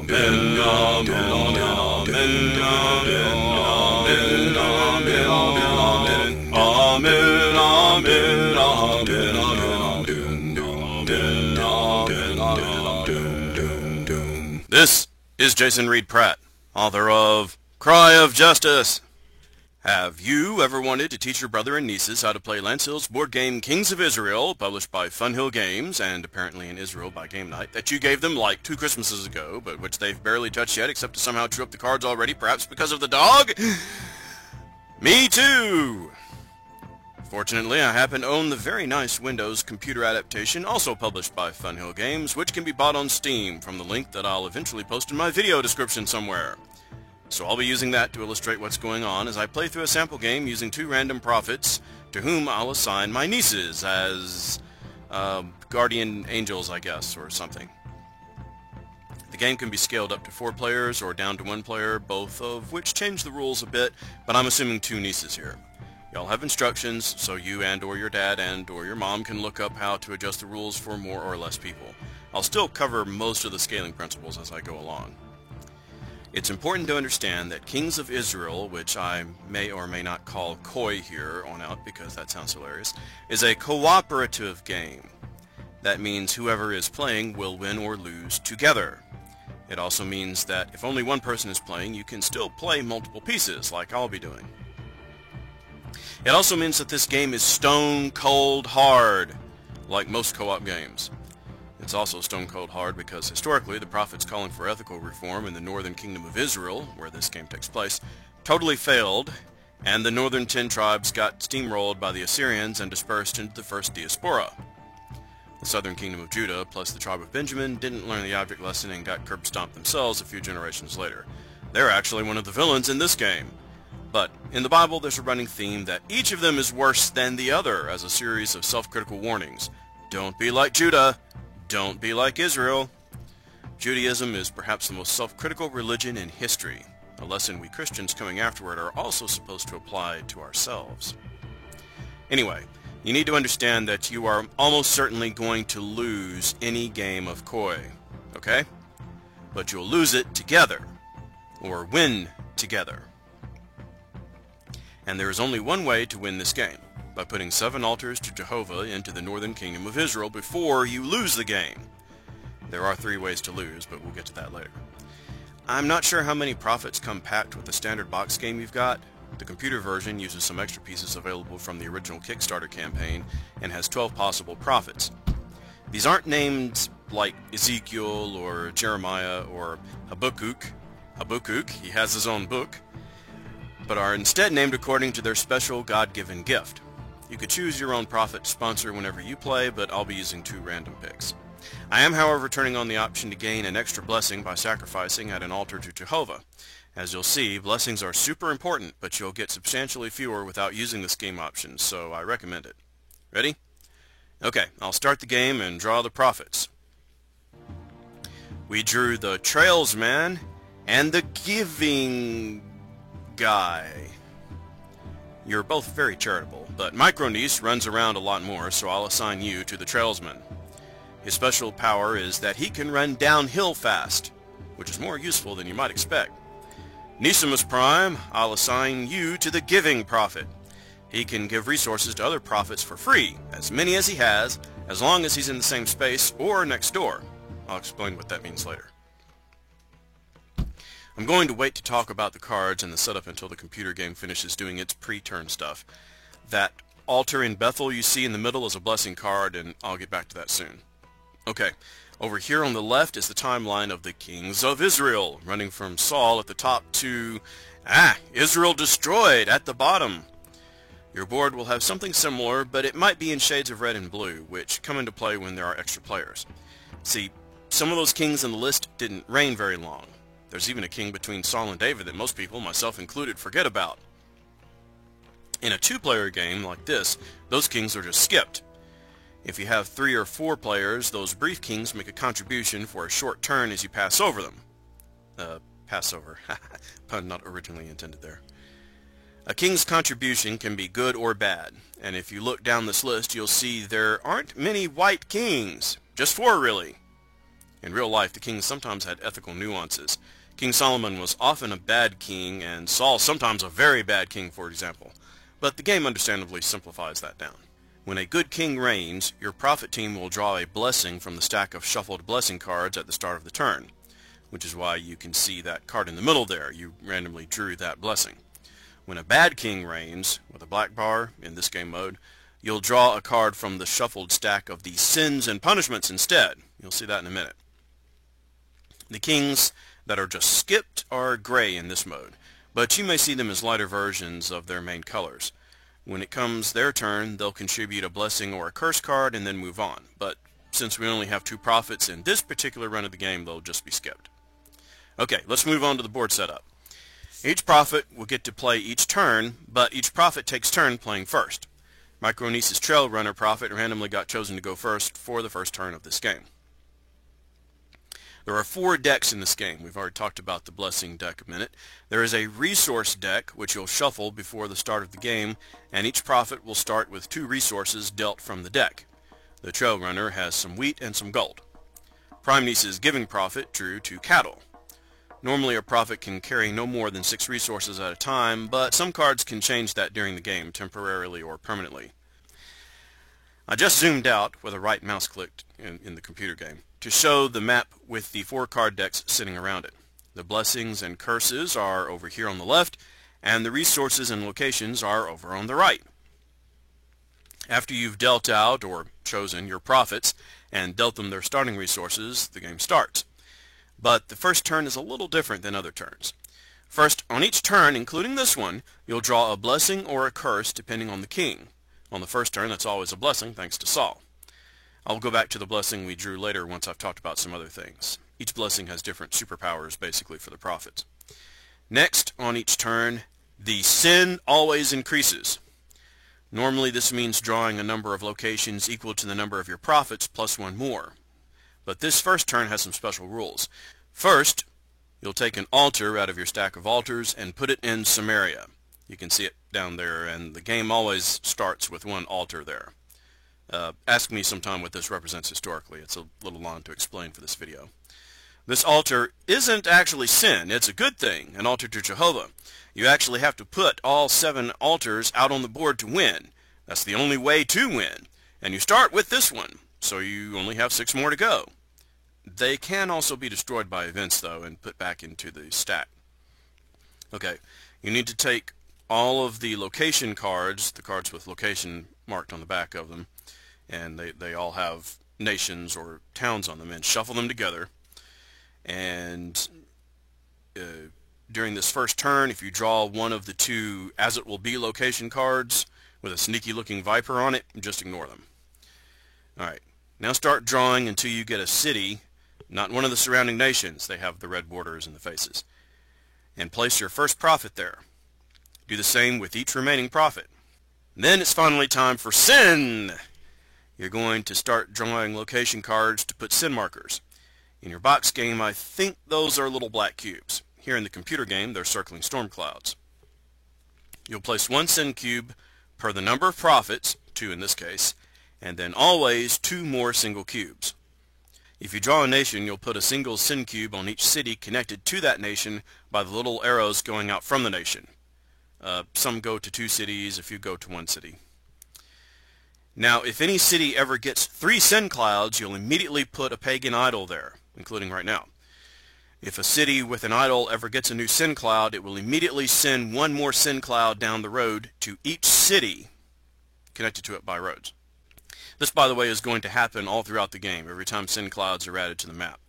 This is Jason Reed Pratt, author of Cry of Justice. Have you ever wanted to teach your brother and nieces how to play Lance Hill's board game Kings of Israel, published by Funhill Games, and apparently in Israel by Game Night, that you gave them like 2 Christmases ago, but which they've barely touched yet except to somehow chew up the cards already, perhaps because of the dog? Me too! Fortunately, I happen to own the very nice Windows computer adaptation, also published by Funhill Games, which can be bought on Steam from the link that I'll eventually post in my video description somewhere. So I'll be using that to illustrate what's going on as I play through a sample game using 2 random prophets to whom I'll assign my nieces as guardian angels, I guess, or something. The game can be scaled up to 4 players or down to 1 player, both of which change the rules a bit, but I'm assuming 2 nieces here. Y'all have instructions, so you and or your dad and or your mom can look up how to adjust the rules for more or less people. I'll still cover most of the scaling principles as I go along. It's important to understand that Kings of Israel, which I may or may not call Koi here on out because that sounds hilarious, is a cooperative game. That means whoever is playing will win or lose together. It also means that if only one person is playing, you can still play multiple pieces, like I'll be doing. It also means that this game is stone cold hard, like most co-op games. It's also stone cold hard because historically the prophets calling for ethical reform in the northern kingdom of Israel, where this game takes place, totally failed, and the northern 10 tribes got steamrolled by the Assyrians and dispersed into the first diaspora. The southern kingdom of Judah, plus the tribe of Benjamin, didn't learn the object lesson and got curb stomped themselves a few generations later. They're actually one of the villains in this game. But in the Bible there's a running theme that each of them is worse than the other, as a series of self-critical warnings. Don't be like Judah. Don't be like Israel. Judaism is perhaps the most self-critical religion in history, a lesson we Christians coming afterward are also supposed to apply to ourselves. Anyway, you need to understand that you are almost certainly going to lose any game of Koi, okay? But you'll lose it together, or win together. And there is only one way to win this game, by putting 7 altars to Jehovah into the northern kingdom of Israel before you lose the game. There are 3 ways to lose, but we'll get to that later. I'm not sure how many prophets come packed with the standard box game you've got. The computer version uses some extra pieces available from the original Kickstarter campaign and has 12 possible prophets. These aren't named like Ezekiel or Jeremiah or Habakkuk. Habakkuk, he has his own book, but are instead named according to their special God-given gift. You could choose your own prophet to sponsor whenever you play, but I'll be using 2 random picks. I am, however, turning on the option to gain an extra blessing by sacrificing at an altar to Jehovah. As you'll see, blessings are super important, but you'll get substantially fewer without using this game option, so I recommend it. Ready? Okay, I'll start the game and draw the prophets. We drew the Trailsman and the Giving Guy. You're both very charitable, but Microniece runs around a lot more, so I'll assign you to the Trailsman. His special power is that he can run downhill fast, which is more useful than you might expect. Nisimus Prime, I'll assign you to the Giving Prophet. He can give resources to other prophets for free, as many as he has, as long as he's in the same space or next door. I'll explain what that means later. I'm going to wait to talk about the cards and the setup until the computer game finishes doing its pre-turn stuff. That altar in Bethel you see in the middle is a blessing card, and I'll get back to that soon. Okay, over here on the left is the timeline of the Kings of Israel, running from Saul at the top to, Israel Destroyed at the bottom. Your board will have something similar, but it might be in shades of red and blue, which come into play when there are extra players. See, some of those kings in the list didn't reign very long. There's even a king between Saul and David that most people, myself included, forget about. In a 2-player game like this, those kings are just skipped. If you have 3 or 4 players, those brief kings make a contribution for a short turn as you pass over them. Passover. Pun not originally intended there. A king's contribution can be good or bad, and if you look down this list, you'll see there aren't many white kings. Just 4, really. In real life, the kings sometimes had ethical nuances. King Solomon was often a bad king, and Saul sometimes a very bad king, for example. But the game understandably simplifies that down. When a good king reigns, your prophet team will draw a blessing from the stack of shuffled blessing cards at the start of the turn, which is why you can see that card in the middle there. You randomly drew that blessing. When a bad king reigns, with a black bar in this game mode, you'll draw a card from the shuffled stack of the sins and punishments instead. You'll see that in a minute. The kings that are just skipped are gray in this mode, but you may see them as lighter versions of their main colors. When it comes their turn, they'll contribute a blessing or a curse card and then move on. But since we only have 2 prophets in this particular run of the game, they'll just be skipped. Okay, let's move on to the board setup. Each prophet will get to play each turn, but each prophet takes turn playing first. Micronesis Trail Runner prophet randomly got chosen to go first for the first turn of this game. There are 4 decks in this game. We've already talked about the blessing deck a minute. There is a resource deck, which you'll shuffle before the start of the game, and each prophet will start with 2 resources dealt from the deck. The Trail Runner has some wheat and some gold. Prime Niece's Giving Prophet drew 2 cattle. Normally a prophet can carry no more than 6 resources at a time, but some cards can change that during the game, temporarily or permanently. I just zoomed out with a right mouse click in the computer game to show the map with the 4 card decks sitting around it. The blessings and curses are over here on the left, and the resources and locations are over on the right. After you've dealt out or chosen your prophets and dealt them their starting resources, the game starts. But the first turn is a little different than other turns. First, on each turn, including this one, you'll draw a blessing or a curse depending on the king. On the first turn, that's always a blessing, thanks to Saul. I'll go back to the blessing we drew later once I've talked about some other things. Each blessing has different superpowers, basically, for the prophets. Next, on each turn, the sin always increases. Normally this means drawing a number of locations equal to the number of your prophets plus 1 more. But this first turn has some special rules. First, you'll take an altar out of your stack of altars and put it in Samaria. You can see it down there, and the game always starts with 1 altar there. Ask me sometime what this represents historically. It's a little long to explain for this video. This altar isn't actually sin. It's a good thing, an altar to Jehovah. You actually have to put all 7 altars out on the board to win. That's the only way to win. And you start with this one, so you only have 6 more to go. They can also be destroyed by events, though, and put back into the stack. Okay, you need to take all of the location cards, the cards with location marked on the back of them, and they all have nations or towns on them, and shuffle them together. And during this first turn, if you draw one of the 2 As It Will Be location cards with a sneaky looking viper on it, just ignore them. Alright, now start drawing until you get a city, not one of the surrounding nations. They have the red borders and the faces. And place your first prophet there. Do the same with each remaining prophet. Then it's finally time for sin! You're going to start drawing location cards to put sin markers. In your box game, I think those are little black cubes. Here in the computer game, they're circling storm clouds. You'll place 1 sin cube per the number of prophets, 2 in this case, and then always 2 more single cubes. If you draw a nation, you'll put a single sin cube on each city connected to that nation by the little arrows going out from the nation. Some go to 2 cities, a few go to 1 city. Now, if any city ever gets 3 sin clouds, you'll immediately put a pagan idol there, including right now. If a city with an idol ever gets a new sin cloud, it will immediately send 1 more sin cloud down the road to each city connected to it by roads. This, by the way, is going to happen all throughout the game, every time sin clouds are added to the map,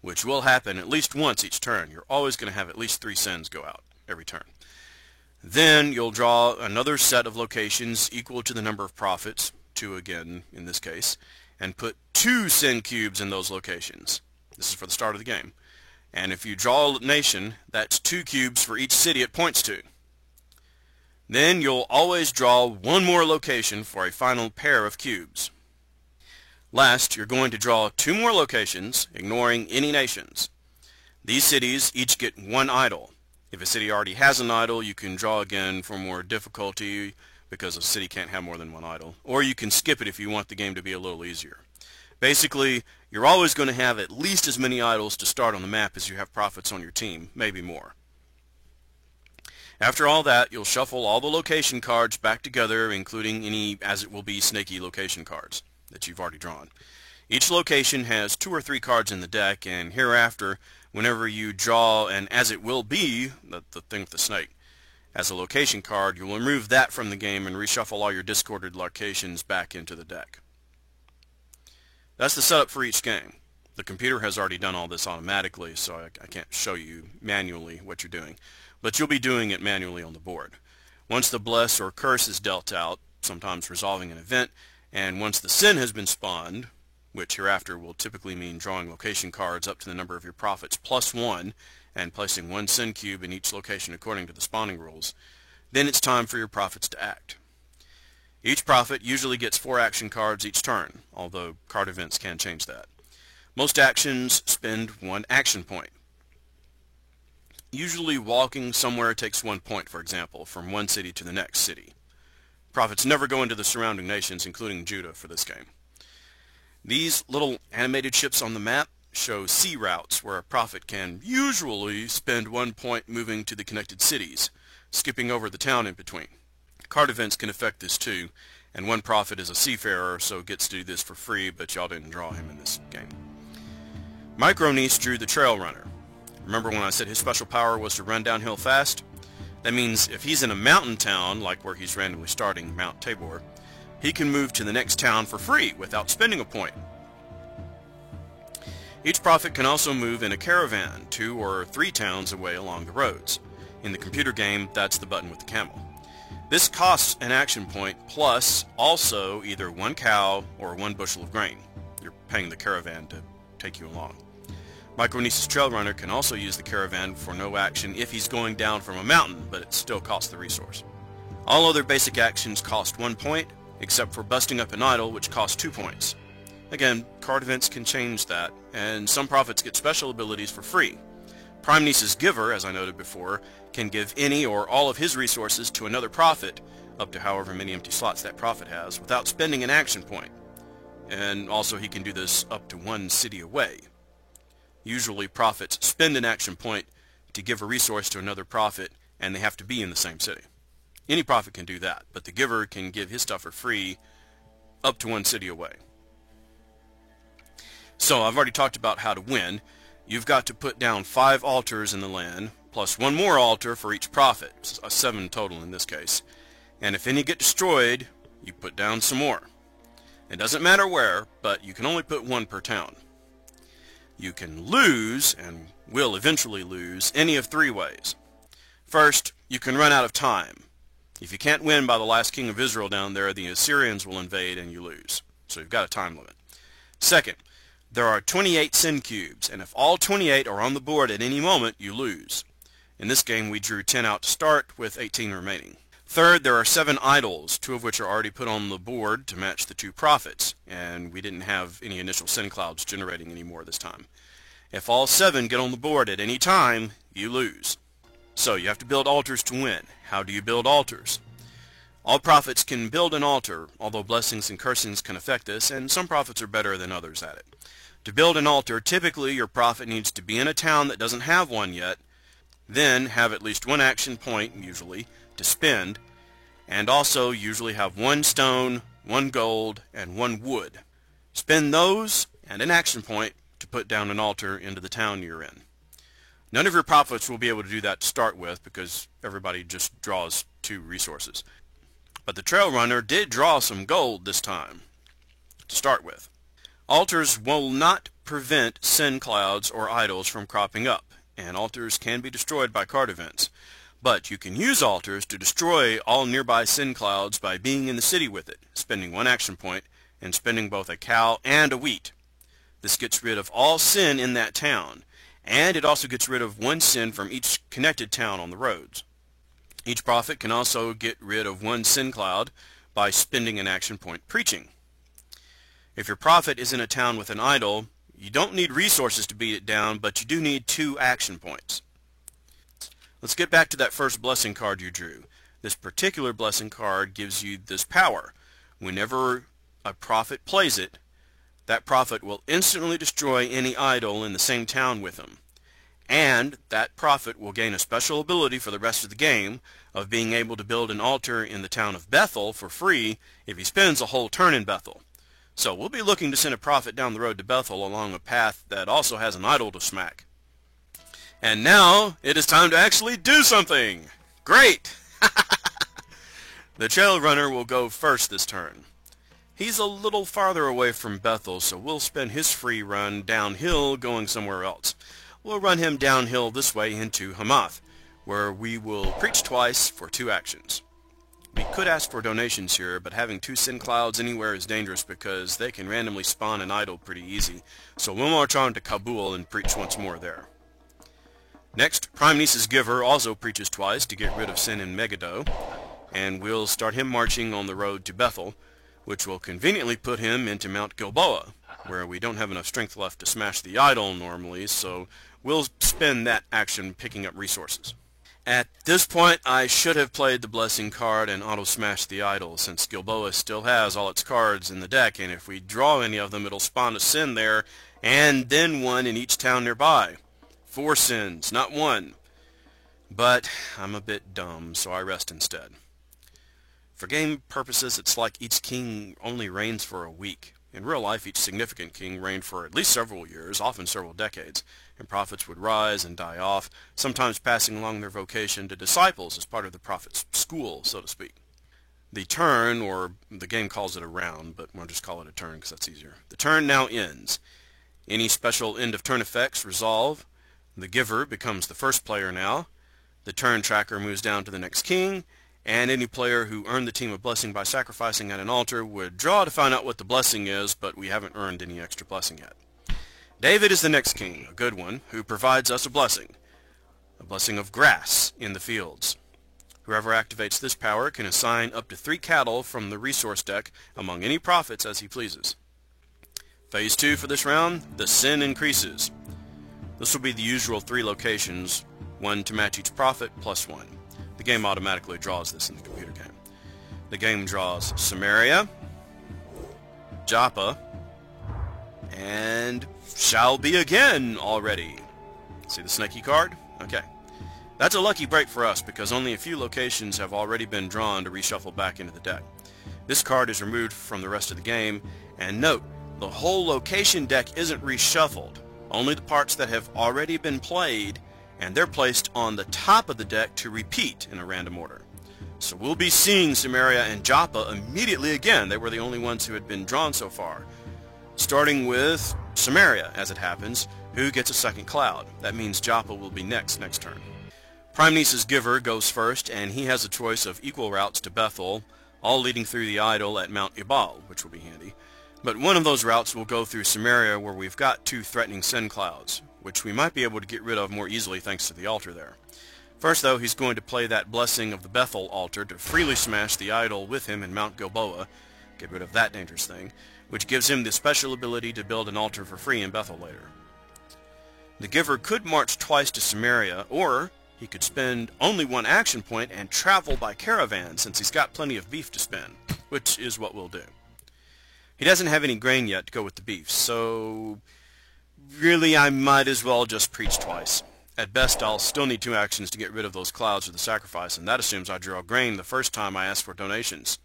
which will happen at least once each turn. You're always going to have at least 3 sins go out every turn. Then you'll draw another set of locations equal to the number of prophets, 2 again in this case, and put 2 sin cubes in those locations. This is for the start of the game. And if you draw a nation, that's 2 cubes for each city it points to. Then you'll always draw 1 more location for a final pair of cubes. Last, you're going to draw 2 more locations, ignoring any nations. These cities each get 1 idol. If a city already has an idol, you can draw again for more difficulty, because a city can't have more than 1 idol. Or you can skip it if you want the game to be a little easier. Basically, you're always going to have at least as many idols to start on the map as you have prophets on your team, maybe more. After all that, you'll shuffle all the location cards back together, including any as-it-will-be snaky location cards that you've already drawn. Each location has 2 or 3 cards in the deck, and hereafter, whenever you draw an as-it-will-be, the thing with the snake, as a location card, you'll remove that from the game and reshuffle all your discarded locations back into the deck. That's the setup for each game. The computer has already done all this automatically, so I can't show you manually what you're doing, but you'll be doing it manually on the board. Once the bless or curse is dealt out, sometimes resolving an event, and once the sin has been spawned, which hereafter will typically mean drawing location cards up to the number of your prophets plus 1 and placing 1 sin cube in each location according to the spawning rules, then it's time for your prophets to act. Each prophet usually gets 4 action cards each turn, although card events can change that. Most actions spend 1 action point. Usually walking somewhere takes 1 point, for example, from one city to the next city. Prophets never go into the surrounding nations, including Judah, for this game. These little animated ships on the map show sea routes where a prophet can usually spend 1 point moving to the connected cities, skipping over the town in between. Card events can affect this too, and one prophet is a seafarer, so gets to do this for free, but y'all didn't draw him in this game. Micronese drew the Trail Runner. Remember when I said his special power was to run downhill fast? That means if he's in a mountain town, like where he's randomly starting, Mount Tabor, he can move to the next town for free without spending a point. Each prophet can also move in a caravan 2 or 3 towns away along the roads. In the computer game, that's the button with the camel. This costs an action point plus also either 1 cow or 1 bushel of grain. You're paying the caravan to take you along. Micronese's Trail Runner can also use the caravan for no action if he's going down from a mountain, but it still costs the resource. All other basic actions cost 1 point, except for busting up an idol, which costs 2 points. Again, card events can change that, and some prophets get special abilities for free. Prime Nice's Giver, as I noted before, can give any or all of his resources to another prophet, up to however many empty slots that prophet has, without spending an action point. And also he can do this up to 1 city away. Usually prophets spend an action point to give a resource to another prophet, and they have to be in the same city. Any prophet can do that, but the Giver can give his stuff for free up to 1 city away. So I've already talked about how to win. You've got to put down 5 altars in the land, plus 1 more altar for each prophet, 7 total in this case. And if any get destroyed, you put down some more. It doesn't matter where, but you can only put 1 per town. You can lose, and will eventually lose, any of 3 ways. First, you can run out of time. If you can't win by the last king of Israel down there, the Assyrians will invade and you lose. So you've got a time limit. Second, there are 28 sin cubes, and if all 28 are on the board at any moment, you lose. In this game, we drew 10 out to start, with 18 remaining. Third, there are 7 idols, 2 of which are already put on the board to match the 2 prophets, and we didn't have any initial sin clouds generating anymore this time. If all 7 get on the board at any time, you lose. So you have to build altars to win. How do you build altars? All prophets can build an altar, although blessings and cursings can affect this, and some prophets are better than others at it. To build an altar, typically your prophet needs to be in a town that doesn't have one yet, then have at least 1 action point, usually, to spend, and also usually have 1 stone, 1 gold, and 1 wood. Spend those and an action point to put down an altar into the town you're in. None of your prophets will be able to do that to start with because everybody just draws 2 resources. But the Trail Runner did draw some gold this time to start with. Altars will not prevent sin clouds or idols from cropping up, and altars can be destroyed by card events. But you can use altars to destroy all nearby sin clouds by being in the city with it, spending 1 action point, and spending both a cow and a wheat. This gets rid of all sin in that town, and it also gets rid of 1 sin from each connected town on the roads. Each prophet can also get rid of 1 sin cloud by spending an action point preaching. If your prophet is in a town with an idol, you don't need resources to beat it down, but you do need 2 action points. Let's get back to that first blessing card you drew. This particular blessing card gives you this power. Whenever a prophet plays it, that prophet will instantly destroy any idol in the same town with him. And that prophet will gain a special ability for the rest of the game of being able to build an altar in the town of Bethel for free if he spends a whole turn in Bethel. So we'll be looking to send a prophet down the road to Bethel along a path that also has an idol to smack. And now it is time to actually do something! Great! The trail runner will go first this turn. He's a little farther away from Bethel, so we'll spend his free run downhill going somewhere else. We'll run him downhill this way into Hamath, where we will preach twice for 2 actions. We could ask for donations here, but having 2 sin clouds anywhere is dangerous because they can randomly spawn an idol pretty easy, so we'll march on to Kabul and preach once more there. Next, Prime Nice's Giver also preaches twice to get rid of sin in Megiddo, and we'll start him marching on the road to Bethel, which will conveniently put him into Mount Gilboa, where we don't have enough strength left to smash the idol normally, so we'll spend that action picking up resources. At this point, I should have played the Blessing card and auto-smashed the idol, since Gilboa still has all its cards in the deck, and if we draw any of them, it'll spawn a sin there, and then one in each town nearby. 4 sins, not 1. But I'm a bit dumb, so I rest instead. For game purposes, it's like each king only reigns for a week. In real life, each significant king reigned for at least several years, often several decades, and prophets would rise and die off, sometimes passing along their vocation to disciples as part of the prophet's school, so to speak. The turn, or the game calls it a round, but we'll just call it a turn because that's easier. The turn now ends. Any special end-of-turn effects resolve. The Giver becomes the first player now. The turn tracker moves down to the next king, and any player who earned the team a blessing by sacrificing at an altar would draw to find out what the blessing is, but we haven't earned any extra blessing yet. David is the next king, a good one, who provides us a blessing of grass in the fields. Whoever activates this power can assign up to 3 cattle from the resource deck among any prophets as he pleases. Phase 2 for this round, the sin increases. This will be the usual 3 locations, 1 to match each prophet, plus 1. The game automatically draws this in the computer game. The game draws Samaria, Joppa, and shall be again already. See the snaky card? Okay. That's a lucky break for us because only a few locations have already been drawn to reshuffle back into the deck. This card is removed from the rest of the game, and note, the whole location deck isn't reshuffled, only the parts that have already been played, and they're placed on the top of the deck to repeat in a random order. So we'll be seeing Samaria and Joppa immediately again. They were the only ones who had been drawn so far. Starting with Samaria, as it happens, who gets a second cloud. That means Joppa will be next turn. Prime Nice's Giver goes first, and he has a choice of equal routes to Bethel, all leading through the idol at Mount Ebal, which will be handy. But one of those routes will go through Samaria, where we've got 2 threatening sin clouds, which we might be able to get rid of more easily thanks to the altar there. First, though, he's going to play that blessing of the Bethel altar to freely smash the idol with him in Mount Gilboa, get rid of that dangerous thing, which gives him the special ability to build an altar for free in Bethel later. The Giver could march twice to Samaria, or he could spend only 1 action point and travel by caravan since he's got plenty of beef to spend, which is what we'll do. He doesn't have any grain yet to go with the beef, so really I might as well just preach twice. At best, I'll still need 2 actions to get rid of those clouds with the sacrifice, and that assumes I draw grain the first time I ask for donations.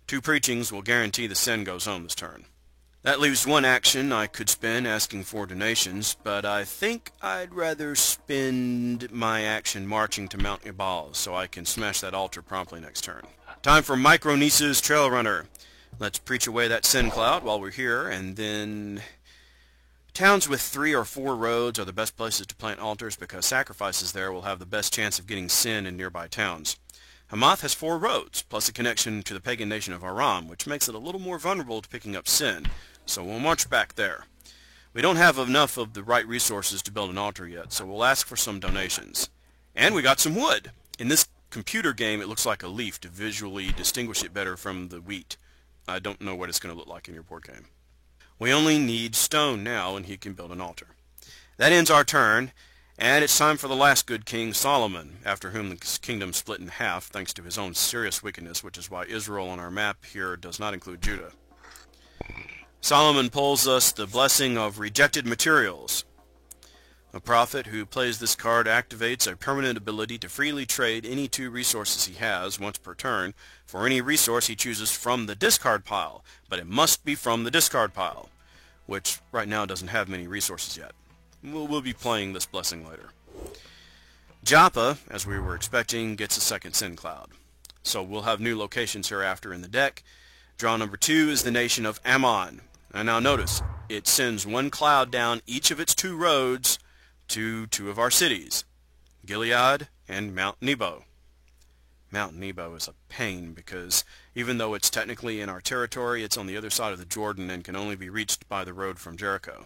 2 preachings will guarantee the sin goes home this turn. That leaves 1 action I could spend asking for donations, but I think I'd rather spend my action marching to Mount Ebal so I can smash that altar promptly next turn. Time for Micro Nice's Trail Runner. Let's preach away that sin cloud while we're here, and then towns with 3 or 4 roads are the best places to plant altars because sacrifices there will have the best chance of getting sin in nearby towns. Hamath has 4 roads, plus a connection to the pagan nation of Aram, which makes it a little more vulnerable to picking up sin, so we'll march back there. We don't have enough of the right resources to build an altar yet, so we'll ask for some donations. And we got some wood! In this computer game, it looks like a leaf to visually distinguish it better from the wheat. I don't know what it's going to look like in your board game. We only need stone now, and he can build an altar. That ends our turn, and it's time for the last good king, Solomon, after whom the kingdom split in half, thanks to his own serious wickedness, which is why Israel on our map here does not include Judah. Solomon pulls us the blessing of rejected materials. A prophet who plays this card activates a permanent ability to freely trade any 2 resources he has once per turn for any resource he chooses from the discard pile, but it must be from the discard pile, which right now doesn't have many resources yet. We'll be playing this blessing later. Joppa, as we were expecting, gets a second Sin Cloud. So we'll have new locations hereafter in the deck. Draw number 2 is the nation of Ammon. And now notice, it sends 1 cloud down each of its 2 roads to 2 of our cities, Gilead and Mount Nebo. Mount Nebo is a pain because even though it's technically in our territory, it's on the other side of the Jordan and can only be reached by the road from Jericho.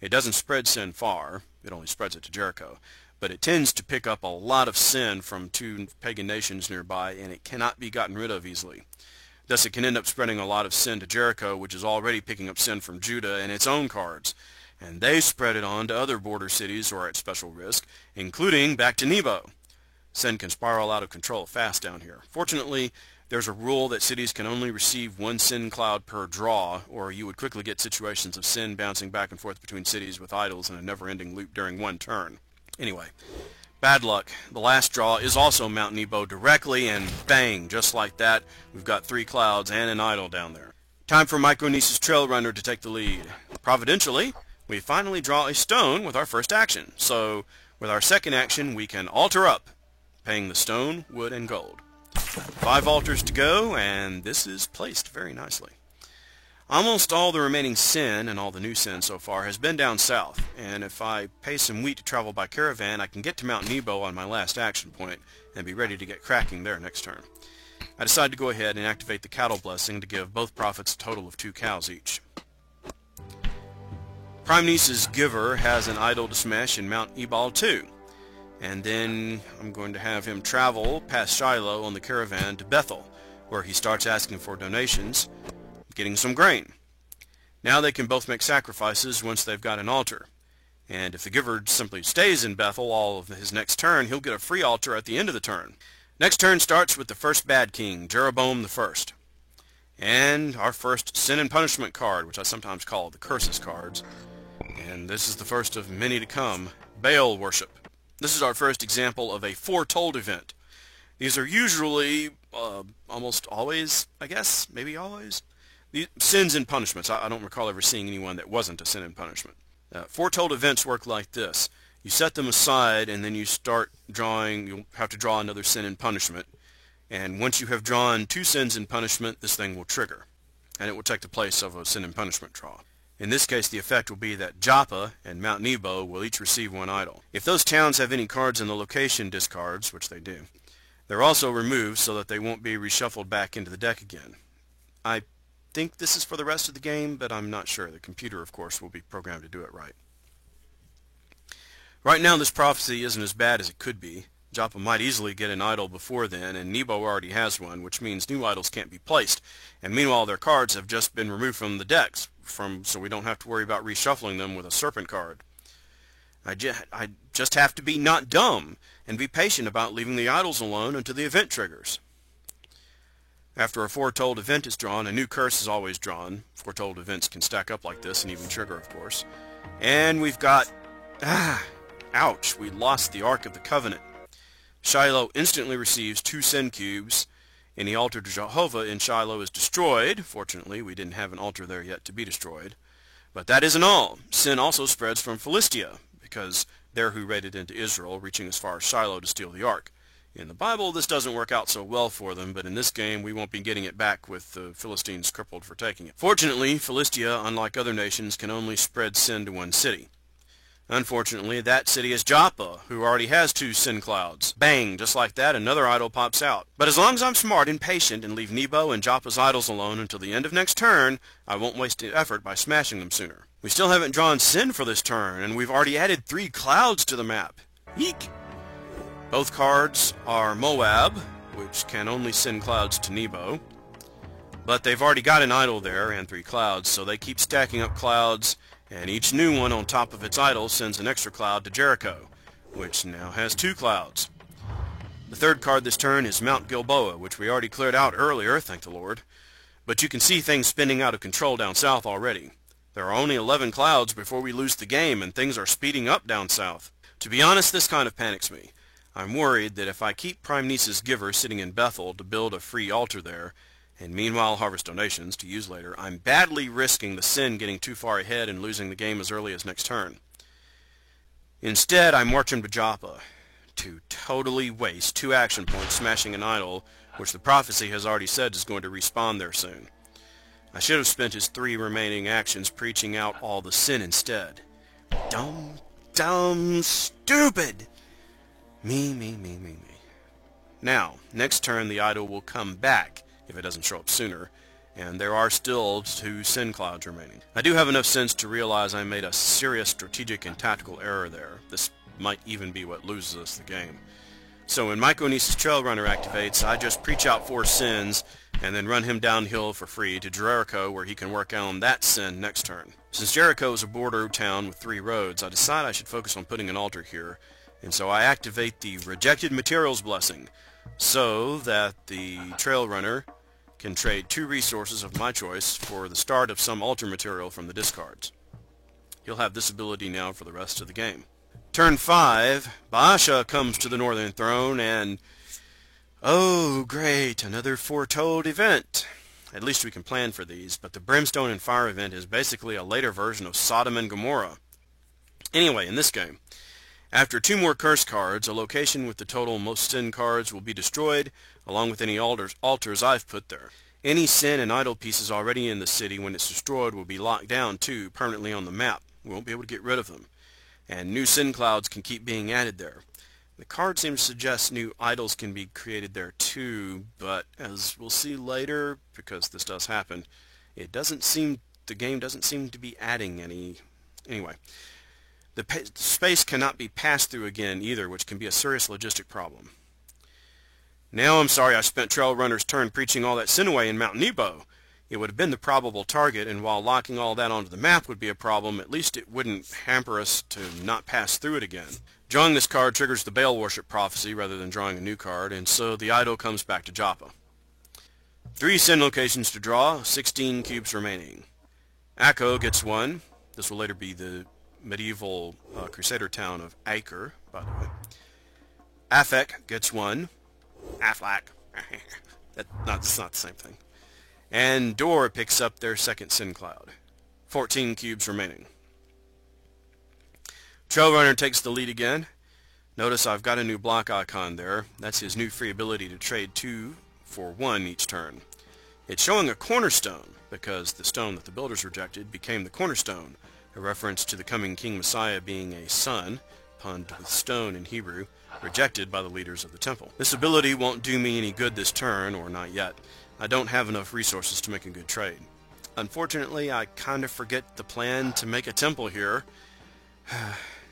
It doesn't spread sin far, it only spreads it to Jericho, but it tends to pick up a lot of sin from 2 pagan nations nearby, and it cannot be gotten rid of easily. Thus it can end up spreading a lot of sin to Jericho, which is already picking up sin from Judah and its own cards, and they spread it on to other border cities who are at special risk, including back to Nebo. Sin can spiral out of control fast down here. Fortunately, there's a rule that cities can only receive 1 sin cloud per draw, or you would quickly get situations of sin bouncing back and forth between cities with idols in a never-ending loop during 1 turn. Anyway, bad luck. The last draw is also Mount Nebo directly, and bang, just like that, we've got 3 clouds and an idol down there. Time for Micronesis Trail Runner to take the lead. Providentially, we finally draw a stone with our first action, so with our second action we can altar up, paying the stone, wood, and gold. 5 altars to go, and this is placed very nicely. Almost all the remaining sin, and all the new sin so far, has been down south, and if I pay some wheat to travel by caravan, I can get to Mount Nebo on my last action point, and be ready to get cracking there next turn. I decide to go ahead and activate the cattle blessing to give both prophets a total of 2 cows each. Prime Niece's Giver has an idol to smash in Mount Ebal too, and then I'm going to have him travel past Shiloh on the caravan to Bethel, where he starts asking for donations, getting some grain. Now they can both make sacrifices once they've got an altar, and if the Giver simply stays in Bethel all of his next turn, he'll get a free altar at the end of the turn. Next turn starts with the first bad king, Jeroboam the First, and our first Sin and Punishment card, which I sometimes call the Curses cards. And this is the first of many to come, Baal Worship. This is our first example of a foretold event. These are usually, almost always, I guess, maybe always, the sins and punishments. I don't recall ever seeing anyone that wasn't a sin and punishment. Foretold events work like this. You set them aside and then you start drawing, you'll have to draw another sin and punishment. And once you have drawn 2 sins and punishment, this thing will trigger. And it will take the place of a sin and punishment draw. In this case, the effect will be that Joppa and Mount Nebo will each receive 1 idol. If those towns have any cards in the location discards, which they do, they're also removed so that they won't be reshuffled back into the deck again. I think this is for the rest of the game, but I'm not sure. The computer, of course, will be programmed to do it right. Right now, this prophecy isn't as bad as it could be. Joppa might easily get an idol before then, and Nebo already has one, which means new idols can't be placed. And meanwhile, their cards have just been removed from the decks, so we don't have to worry about reshuffling them with a serpent card. I just have to be not dumb, and be patient about leaving the idols alone until the event triggers. After a foretold event is drawn, a new curse is always drawn. Foretold events can stack up like this and even trigger, of course. And we've got... ouch, we lost the Ark of the Covenant. Shiloh instantly receives 2 sin cubes. Any altar to Jehovah in Shiloh is destroyed. Fortunately, we didn't have an altar there yet to be destroyed. But that isn't all. Sin also spreads from Philistia, because they're who raided into Israel, reaching as far as Shiloh to steal the Ark. In the Bible, this doesn't work out so well for them, but in this game, we won't be getting it back with the Philistines crippled for taking it. Fortunately, Philistia, unlike other nations, can only spread sin to 1 city. Unfortunately, that city is Joppa, who already has 2 sin clouds. Bang! Just like that, another idol pops out. But as long as I'm smart and patient and leave Nebo and Joppa's idols alone until the end of next turn, I won't waste effort by smashing them sooner. We still haven't drawn sin for this turn, and we've already added 3 clouds to the map. Eek! Both cards are Moab, which can only send clouds to Nebo. But they've already got an idol there and 3 clouds, so they keep stacking up clouds, and each new one on top of its idol sends an extra cloud to Jericho, which now has 2 clouds. The third card this turn is Mount Gilboa, which we already cleared out earlier, thank the Lord. But you can see things spinning out of control down south already. There are only 11 clouds before we lose the game, and things are speeding up down south. To be honest, this kind of panics me. I'm worried that if I keep Prime Nice's Giver sitting in Bethel to build a free altar there, and meanwhile harvest donations to use later, I'm badly risking the sin getting too far ahead and losing the game as early as next turn. Instead, I march him to Joppa to totally waste 2 action points smashing an idol, which the prophecy has already said is going to respawn there soon. I should have spent his 3 remaining actions preaching out all the sin instead. Dumb, stupid! Me. Now, next turn the idol will come back, if it doesn't show up sooner, and there are still 2 sin clouds remaining. I do have enough sense to realize I made a serious strategic and tactical error there. This might even be what loses us the game. So when Myconice's Trail Runner activates, I just preach out 4 sins, and then run him downhill for free to Jericho, where he can work on that sin next turn. Since Jericho is a border town with 3 roads, I decide I should focus on putting an altar here, and so I activate the Rejected Materials Blessing, so that the Trail Runner can trade 2 resources of my choice for the start of some altar material from the discards. He'll have this ability now for the rest of the game. Turn 5, Baasha comes to the Northern Throne, and oh great, another foretold event. At least we can plan for these, but the Brimstone and Fire event is basically a later version of Sodom and Gomorrah. Anyway, in this game, after 2 more curse cards, a location with the total most sin cards will be destroyed, along with any altars I've put there. Any sin and idol pieces already in the city, when it's destroyed, will be locked down too, permanently on the map. We won't be able to get rid of them. And new sin clouds can keep being added there. The card seems to suggest new idols can be created there too, but as we'll see later, because this does happen, the game doesn't seem to be adding any. Anyway, the space cannot be passed through again either, which can be a serious logistic problem. Now I'm sorry I spent Trail Runner's turn preaching all that sin away in Mount Nebo. It would have been the probable target, and while locking all that onto the map would be a problem, at least it wouldn't hamper us to not pass through it again. Drawing this card triggers the Baal Worship Prophecy rather than drawing a new card, and so the idol comes back to Joppa. 3 sin locations to draw, 16 cubes remaining. Akko gets 1. This will later be the medieval crusader town of Acre, by the way. Afek gets 1. Aflac. That's not the same thing. And Dor picks up their 2nd sin cloud. 14 cubes remaining. Trail Runner takes the lead again. Notice I've got a new block icon there. That's his new free ability to trade 2 for 1 each turn. It's showing a cornerstone, because the stone that the builders rejected became the cornerstone, a reference to the coming King Messiah being a son, punned with stone in Hebrew, rejected by the leaders of the temple. This ability won't do me any good this turn, or not yet. I don't have enough resources to make a good trade. Unfortunately, I kind of forget the plan to make a temple here.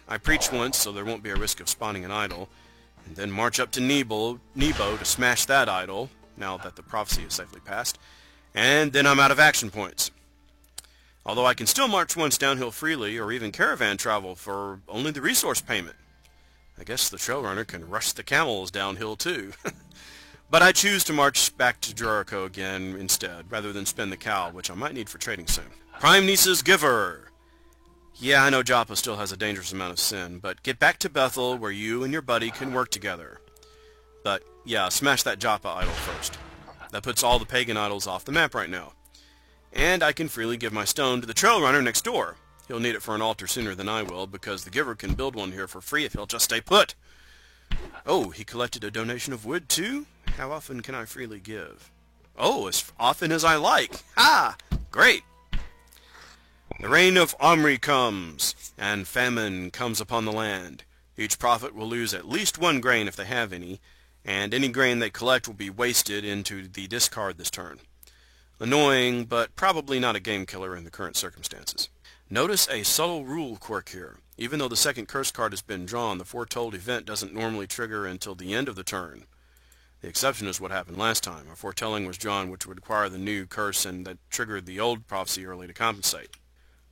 I preach once, so there won't be a risk of spawning an idol, and then march up to Nebo to smash that idol, now that the prophecy is safely passed, and then I'm out of action points. Although I can still march once downhill freely, or even caravan travel for only the resource payment. I guess the Trail Runner can rush the camels downhill too. But I choose to march back to Jericho again instead, rather than spend the cow, which I might need for trading soon. Prime Nice's Giver! Yeah, I know Joppa still has a dangerous amount of sin, but get back to Bethel where you and your buddy can work together. But yeah, smash that Joppa idol first. That puts all the pagan idols off the map right now. And I can freely give my stone to the Trail Runner next door. He'll need it for an altar sooner than I will, because the Giver can build one here for free if he'll just stay put. Oh, he collected a donation of wood too? How often can I freely give? Oh, as often as I like. Ha! Great! The reign of Omri comes, and famine comes upon the land. Each prophet will lose at least 1 grain if they have any, and any grain they collect will be wasted into the discard this turn. Annoying, but probably not a game killer in the current circumstances. Notice a subtle rule quirk here. Even though the 2nd curse card has been drawn, the foretold event doesn't normally trigger until the end of the turn. The exception is what happened last time. A foretelling was drawn which would require the new curse and that triggered the old prophecy early to compensate.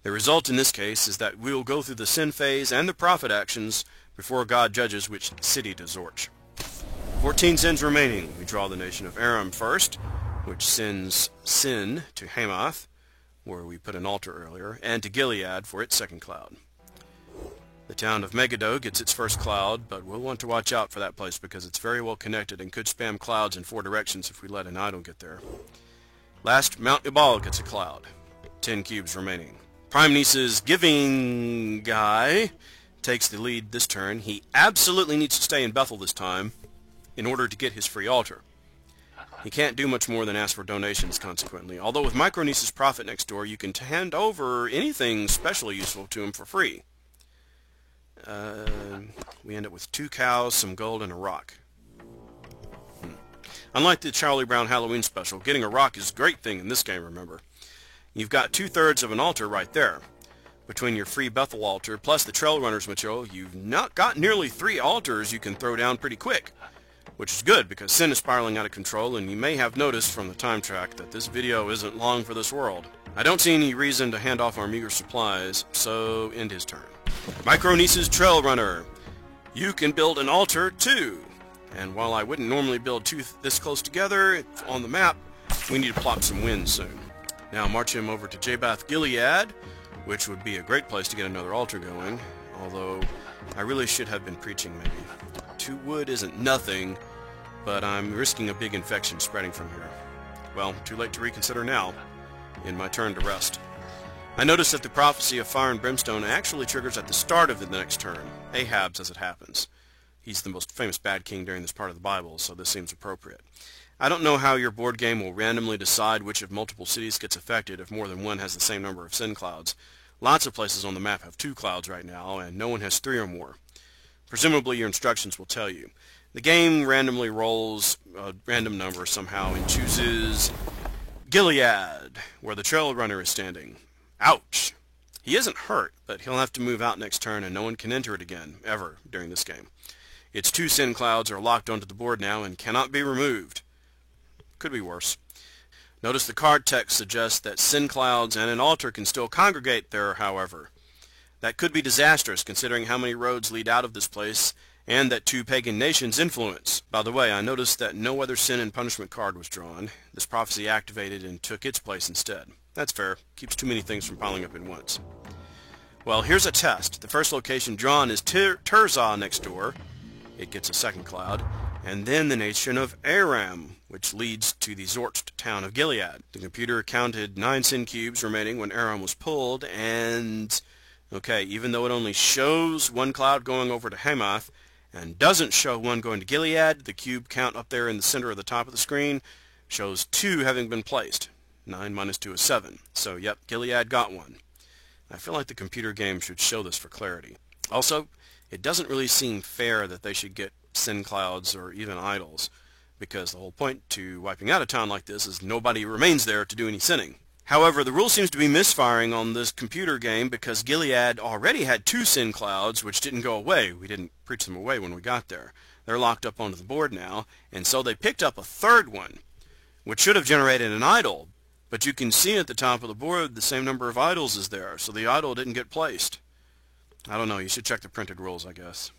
The result in this case is that we will go through the sin phase and the prophet actions before God judges which city to Zorch. 14 sins remaining. We draw the nation of Aram first, which sends Sin to Hamath, where we put an altar earlier, and to Gilead for its second cloud. The town of Megiddo gets its first cloud, but we'll want to watch out for that place because it's very well connected and could spam clouds in 4 directions if we let an idol get there. Last, Mount Ebal gets a cloud. 10 cubes remaining. Prime Nice's giving guy takes the lead this turn. He absolutely needs to stay in Bethel this time in order to get his free altar. He can't do much more than ask for donations, consequently. Although with Micronesis Prophet next door, you can hand over anything specially useful to him for free. We end up with 2 cows, some gold, and a rock. Unlike the Charlie Brown Halloween special, getting a rock is a great thing in this game, remember. You've got 2/3 of an altar right there. Between your free Bethel altar plus the Trail Runners material, you've not got nearly 3 altars you can throw down pretty quick. Which is good, because Sin is spiraling out of control, and you may have noticed from the time track that this video isn't long for this world. I don't see any reason to hand off our meager supplies, so end his turn. Micronesis Trail Runner. You can build an altar, too. And while I wouldn't normally build 2 this close together on the map, we need to plop some wind soon. Now march him over to Jabath Gilead, which would be a great place to get another altar going, although I really should have been preaching maybe. 2 wood isn't nothing, but I'm risking a big infection spreading from here. Well, too late to reconsider now. In my turn to rest. I noticed that the prophecy of fire and brimstone actually triggers at the start of the next turn, Ahab's as it happens. He's the most famous bad king during this part of the Bible, so this seems appropriate. I don't know how your board game will randomly decide which of multiple cities gets affected if more than one has the same number of sin clouds. Lots of places on the map have 2 clouds right now, and no one has 3 or more. Presumably your instructions will tell you. The game randomly rolls a random number somehow and chooses Gilead, where the Trail Runner is standing. Ouch! He isn't hurt, but he'll have to move out next turn and no one can enter it again, ever, during this game. Its 2 sin clouds are locked onto the board now and cannot be removed. Could be worse. Notice the card text suggests that sin clouds and an altar can still congregate there, however. That could be disastrous, considering how many roads lead out of this place, and that 2 pagan nations influence. By the way, I noticed that no other sin and punishment card was drawn. This prophecy activated and took its place instead. That's fair. Keeps too many things from piling up at once. Well, here's a test. The first location drawn is Tirzah next door. It gets a 2nd cloud. And then the nation of Aram, which leads to the Zorcht town of Gilead. The computer counted 9 sin cubes remaining when Aram was pulled, and... okay, even though it only shows 1 cloud going over to Hamath, and doesn't show 1 going to Gilead, the cube count up there in the center of the top of the screen shows 2 having been placed. 9 minus 2 is 7. So, yep, Gilead got 1. I feel like the computer game should show this for clarity. Also, it doesn't really seem fair that they should get sin clouds or even idols, because the whole point to wiping out a town like this is nobody remains there to do any sinning. However, the rule seems to be misfiring on this computer game because Gilead already had 2 sin clouds which didn't go away. We didn't preach them away when we got there. They're locked up onto the board now, and so they picked up a 3rd one, which should have generated an idol, but you can see at the top of the board the same number of idols is there, so the idol didn't get placed. I don't know, you should check the printed rules, I guess.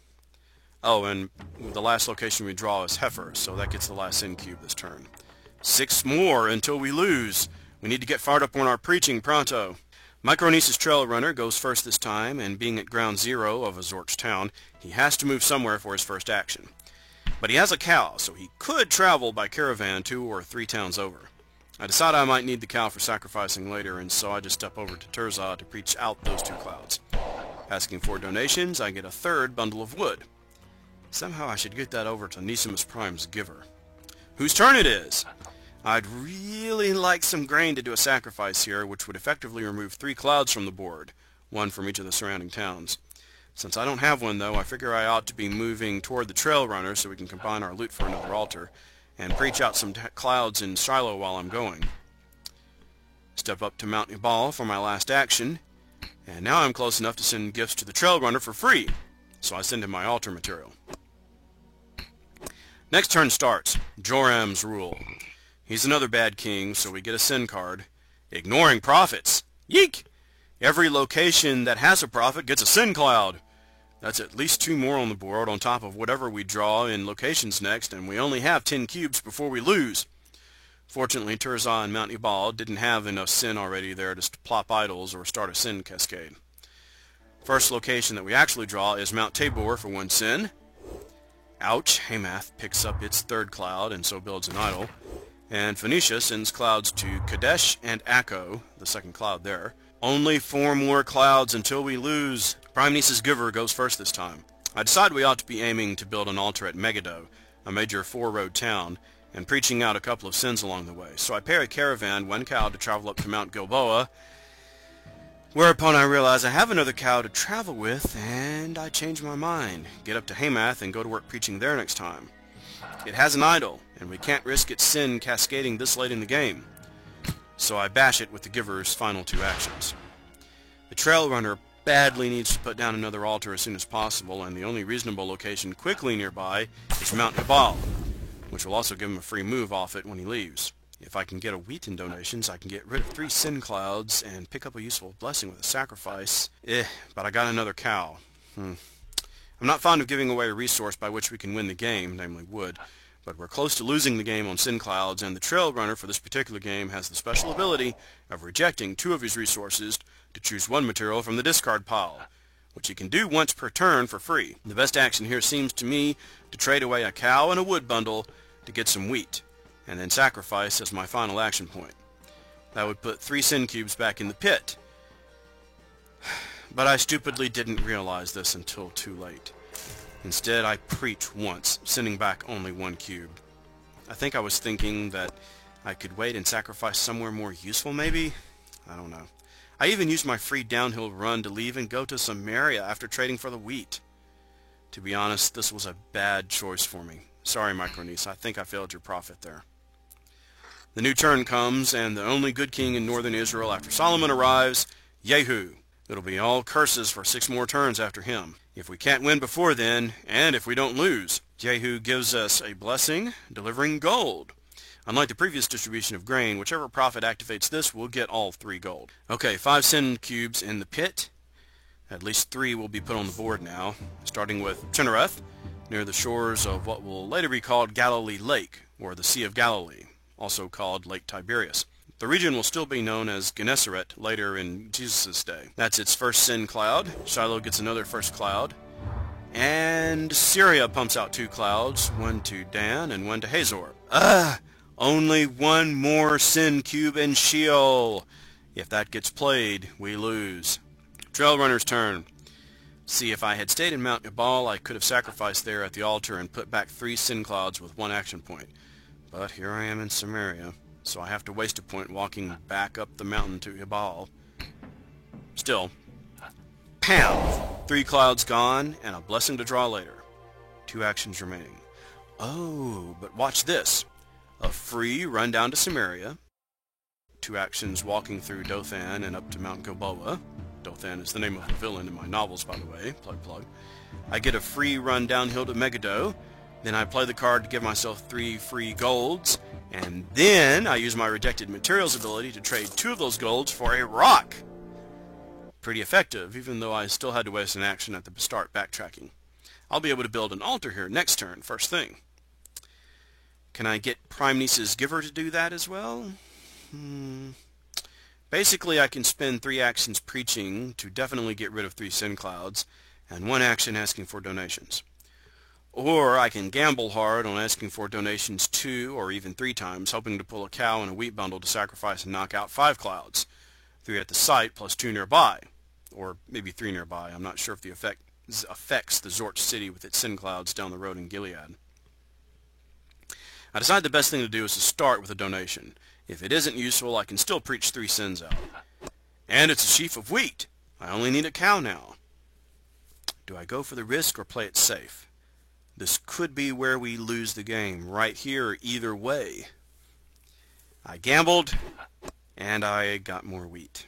Oh, and the last location we draw is Heifer, so that gets the last sin cube this turn. 6 more until we lose. We need to get fired up on our preaching pronto. Micronesis Trail Runner goes first this time, and being at ground 0 of a Zorch town, he has to move somewhere for his first action. But he has a cow, so he could travel by caravan 2 or 3 towns over. I decided I might need the cow for sacrificing later, and so I just step over to Tirzah to preach out those 2 clouds. Asking for donations, I get a 3rd bundle of wood. Somehow I should get that over to Nisimus Prime's giver. Whose turn it is? I'd really like some grain to do a sacrifice here, which would effectively remove 3 clouds from the board, 1 from each of the surrounding towns. Since I don't have one, though, I figure I ought to be moving toward the Trail Runner so we can combine our loot for another altar, and preach out some clouds in Shiloh while I'm going. Step up to Mount Ebal for my last action, and now I'm close enough to send gifts to the Trail Runner for free, so I send him my altar material. Next turn starts. Joram's rule. He's another bad king, so we get a sin card. Ignoring prophets. Yeek! Every location that has a prophet gets a sin cloud. That's at least 2 more on the board on top of whatever we draw in locations next, and we only have 10 cubes before we lose. Fortunately, Tirzah and Mount Ebal didn't have enough sin already there to plop idols or start a sin cascade. First location that we actually draw is Mount Tabor for 1 sin. Ouch, Hamath picks up its 3rd cloud and so builds an idol. And Phoenicia sends clouds to Kadesh and Akko, the 2nd cloud there. Only 4 more clouds until we lose. Prime Nice's Giver goes first this time. I decide we ought to be aiming to build an altar at Megiddo, a major 4-road town, and preaching out a couple of sins along the way. So I pay a caravan 1 cow to travel up to Mount Gilboa, whereupon I realize I have another cow to travel with, and I change my mind, get up to Hamath, and go to work preaching there next time. It has an idol, and we can't risk its sin cascading this late in the game. So I bash it with the Giver's final 2 actions. The Trail Runner badly needs to put down another altar as soon as possible, and the only reasonable location quickly nearby is Mount Ebal, which will also give him a free move off it when he leaves. If I can get a wheat in donations, I can get rid of 3 sin clouds and pick up a useful blessing with a sacrifice. But I got another cow. I'm not fond of giving away a resource by which we can win the game, namely wood, but we're close to losing the game on sin clouds, and the Trail Runner for this particular game has the special ability of rejecting 2 of his resources to choose 1 material from the discard pile, which he can do once per turn for free. The best action here seems to me to trade away a cow and a wood bundle to get some wheat, and then sacrifice as my final action point. That would put 3 sin cubes back in the pit. But I stupidly didn't realize this until too late. Instead, I preach once, sending back only 1 cube. I think I was thinking that I could wait and sacrifice somewhere more useful, maybe? I don't know. I even used my free downhill run to leave and go to Samaria after trading for the wheat. To be honest, this was a bad choice for me. Sorry, Micronice, I think I failed your prophet there. The new turn comes, and the only good king in northern Israel after Solomon arrives, Jehu. It'll be all curses for 6 more turns after him. If we can't win before then, and if we don't lose, Jehu gives us a blessing, delivering gold. Unlike the previous distribution of grain, whichever prophet activates this will get all 3 gold. Okay, 5 sin cubes in the pit. At least 3 will be put on the board now, starting with Chinnereth, near the shores of what will later be called Galilee Lake, or the Sea of Galilee, also called Lake Tiberias. The region will still be known as Gennesaret later in Jesus' day. That's its first sin cloud. Shiloh gets another first cloud. And Syria pumps out 2 clouds, 1 to Dan and 1 to Hazor. Only 1 more sin cube in Sheol. If that gets played, we lose. Trail Runner's turn. See, if I had stayed in Mount Ebal, I could have sacrificed there at the altar and put back 3 sin clouds with 1 action point. But here I am in Samaria, so I have to waste a point walking back up the mountain to Ebal. Still, PAM! 3 clouds gone, and a blessing to draw later. 2 actions remaining. Oh, but watch this. A free run down to Samaria. 2 actions walking through Dothan and up to Mount Gilboa. Dothan is the name of the villain in my novels, by the way. Plug, plug. I get a free run downhill to Megiddo. Then I play the card to give myself 3 free golds. And then I use my rejected materials ability to trade 2 of those golds for a rock. Pretty effective, even though I still had to waste an action at the start backtracking. I'll be able to build an altar here next turn, first thing. Can I get Prime Nice's Giver to do that as well? Basically, I can spend 3 actions preaching to definitely get rid of 3 sin clouds, and 1 action asking for donations. Or I can gamble hard on asking for donations 2 or even 3 times, hoping to pull a cow and a wheat bundle to sacrifice and knock out 5 clouds. 3 at the site plus 2 nearby. Or maybe 3 nearby. I'm not sure if the effect affects the Zort city with its sin clouds down the road in Gilead. I decide the best thing to do is to start with a donation. If it isn't useful, I can still preach 3 sins out. And it's a sheaf of wheat. I only need a cow now. Do I go for the risk or play it safe? This could be where we lose the game, right here, either way. I gambled, and I got more wheat.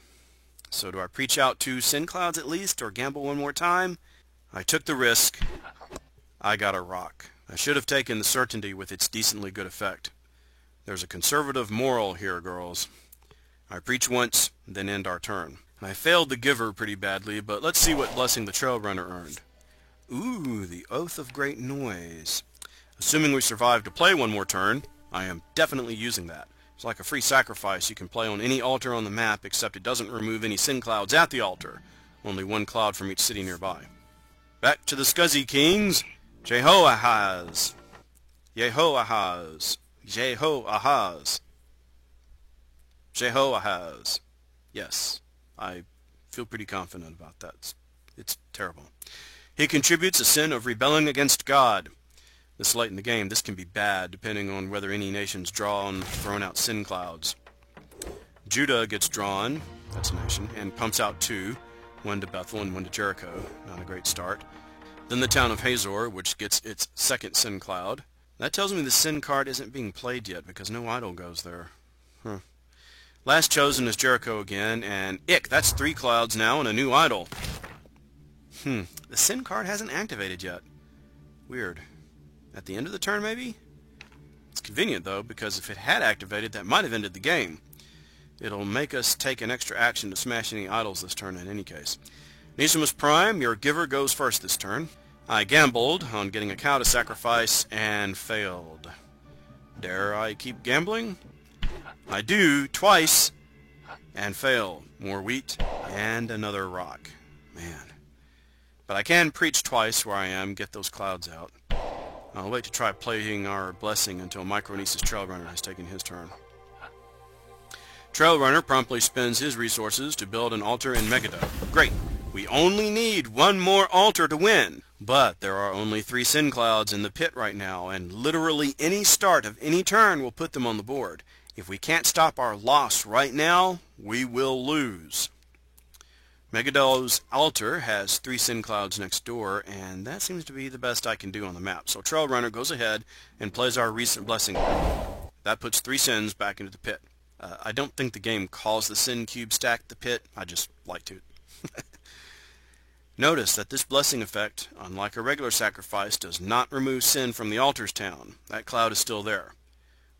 So do I preach out 2 sin clouds at least, or gamble 1 more time? I took the risk. I got a rock. I should have taken the certainty with its decently good effect. There's a conservative moral here, girls. I preach once, then end our turn. I failed the Giver pretty badly, but let's see what blessing the Trail Runner earned. Ooh, the Oath of Great Noise. Assuming we survive to play 1 more turn, I am definitely using that. It's like a free sacrifice you can play on any altar on the map, except it doesn't remove any sin clouds at the altar. Only one cloud from each city nearby. Back to the Scuzzy Kings. Jehoahaz. Jehoahaz. Jehoahaz. Jehoahaz. Yes, I feel pretty confident about that. It's terrible. He contributes a sin of rebelling against God. This late in the game, this can be bad, depending on whether any nations thrown out sin clouds. Judah gets drawn, that's a nation, and pumps out 2, 1 to Bethel and 1 to Jericho. Not a great start. Then the town of Hazor, which gets its second sin cloud. That tells me the sin card isn't being played yet, because no idol goes there. Last chosen is Jericho again, and that's 3 clouds now and a new idol. The sin card hasn't activated yet. Weird. At the end of the turn, maybe? It's convenient, though, because if it had activated, that might have ended the game. It'll make us take an extra action to smash any idols this turn in any case. Nesimus Prime, your giver goes first this turn. I gambled on getting a cow to sacrifice and failed. Dare I keep gambling? I do, twice, and fail. More wheat and another rock. Man. But I can preach twice where I am, get those clouds out. I'll wait to try playing our blessing until Micronesis Trailrunner has taken his turn. Trailrunner promptly spends his resources to build an altar in Megiddo. Great! We only need 1 more altar to win! But there are only 3 sin clouds in the pit right now, and literally any start of any turn will put them on the board. If we can't stop our loss right now, we will lose. Megiddo's altar has 3 sin clouds next door, and that seems to be the best I can do on the map. So Trailrunner goes ahead and plays our recent blessing. That puts 3 sins back into the pit. I don't think the game calls the sin cube stack the pit. I just like to. Notice that this blessing effect, unlike a regular sacrifice, does not remove sin from the altar's town. That cloud is still there.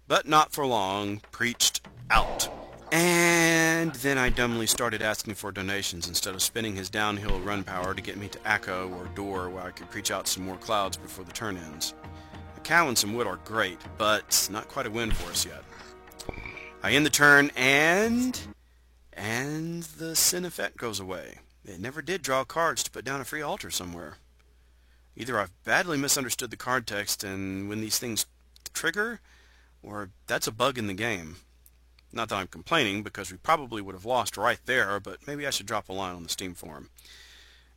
But not for long. Preached out. And then I dumbly started asking for donations instead of spending his downhill run power to get me to Akko or Dor, where I could preach out some more clouds before the turn ends. A cow and some wood are great, but not quite a win for us yet. I end the turn, and the sin effect goes away. It never did draw cards to put down a free altar somewhere. Either I've badly misunderstood the card text and when these things trigger, or that's a bug in the game. Not that I'm complaining, because we probably would have lost right there, but maybe I should drop a line on the Steam forum.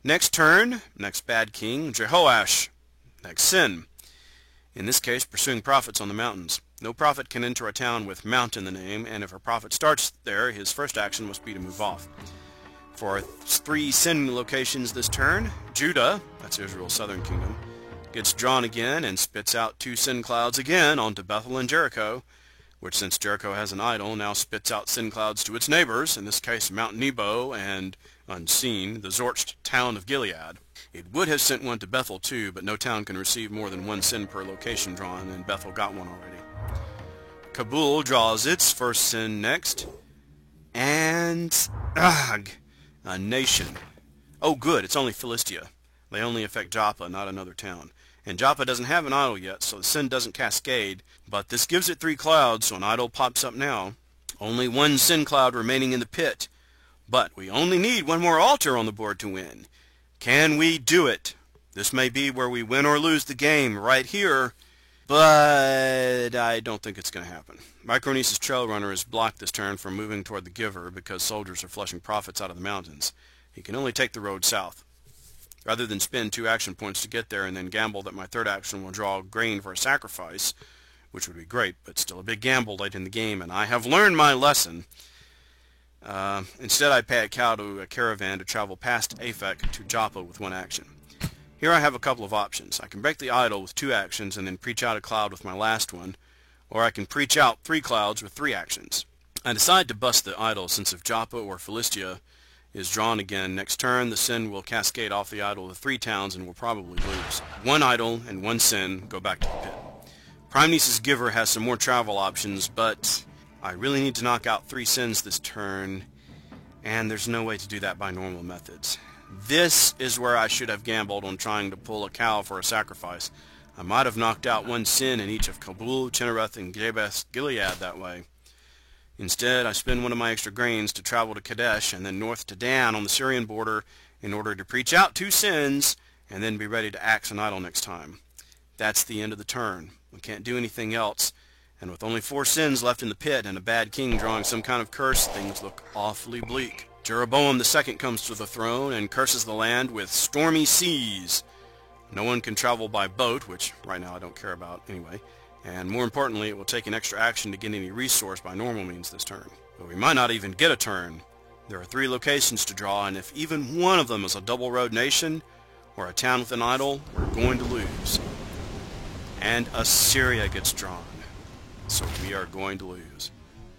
Next turn, next bad king, Jehoash. Next sin. In this case, pursuing prophets on the mountains. No prophet can enter a town with Mount in the name, and if a prophet starts there, his first action must be to move off. For our 3 sin locations this turn, Judah, that's Israel's southern kingdom, gets drawn again and spits out 2 sin clouds again onto Bethel and Jericho, which, since Jericho has an idol, now spits out sin clouds to its neighbors, in this case Mount Nebo and, unseen, the Zorched town of Gilead. It would have sent 1 to Bethel too, but no town can receive more than 1 sin per location drawn, and Bethel got 1 already. Kabul draws its first sin next, and a nation. Oh good, it's only Philistia. They only affect Joppa, not another town. And Joppa doesn't have an idol yet, so the sin doesn't cascade, but this gives it 3 clouds, so an idol pops up now. Only 1 sin cloud remaining in the pit. But we only need 1 more altar on the board to win. Can we do it? This may be where we win or lose the game, right here, but I don't think it's going to happen. Micronesis Trailrunner is blocked this turn from moving toward the giver because soldiers are flushing prophets out of the mountains. He can only take the road south. Rather than spend 2 action points to get there and then gamble that my 3rd action will draw grain for a sacrifice, which would be great, but still a big gamble late in the game, and I have learned my lesson. Instead, I pay a cow to a caravan to travel past Aphek to Joppa with 1 action. Here I have a couple of options. I can break the idol with 2 actions and then preach out a cloud with my last one, or I can preach out 3 clouds with 3 actions. I decide to bust the idol since if Joppa or Philistia is drawn again next turn, the sin will cascade off the idol to 3 towns and we'll probably lose. 1 idol and 1 sin go back to the pit. Primenesis Giver has some more travel options, but I really need to knock out 3 sins this turn, and there's no way to do that by normal methods. This is where I should have gambled on trying to pull a cow for a sacrifice. I might have knocked out 1 sin in each of Kabul, Chinnereth, and Jabesh Gilead that way. Instead, I spend one of my extra grains to travel to Kadesh and then north to Dan on the Syrian border in order to preach out 2 sins and then be ready to axe an idol next time. That's the end of the turn. We can't do anything else, and with only 4 sins left in the pit and a bad king drawing some kind of curse, things look awfully bleak. Jeroboam II comes to the throne and curses the land with stormy seas. No one can travel by boat, which right now I don't care about anyway, and more importantly, it will take an extra action to get any resource by normal means this turn. But we might not even get a turn. There are 3 locations to draw, and if even one of them is a double road nation or a town with an idol, we're going to lose. And Assyria gets drawn, so we are going to lose.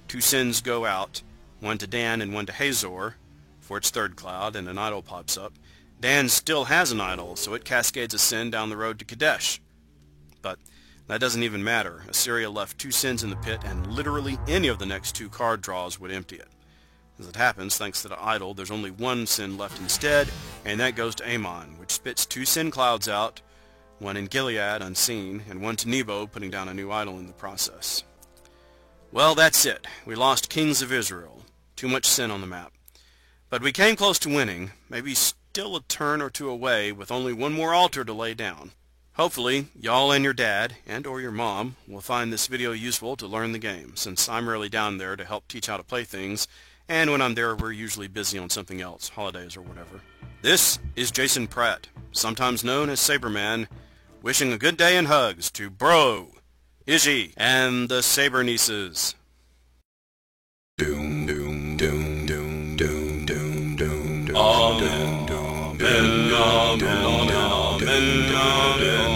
2 sins go out, one to Dan and one to Hazor for its 3rd cloud, and an idol pops up. Dan still has an idol, so it cascades a sin down the road to Kadesh. But that doesn't even matter. Assyria left 2 sins in the pit, and literally any of the next 2 card draws would empty it. As it happens, thanks to the idol, there's only 1 sin left instead, and that goes to Ammon, which spits 2 sin clouds out, one in Gilead, unseen, and one to Nebo, putting down a new idol in the process. Well, that's it. We lost Kings of Israel. Too much sin on the map. But we came close to winning, maybe still a turn or 2 away, with only 1 more altar to lay down. Hopefully, y'all and your dad, and or your mom, will find this video useful to learn the game, since I'm rarely down there to help teach how to play things, and when I'm there we're usually busy on something else, holidays or whatever. This is Jason Pratt, sometimes known as Saberman, wishing a good day and hugs to Bro, Izzy, and the Saber Nieces. Doom, doom, doom, doom, doom, doom, doom, doom. Amen, amen, amen, amen, amen.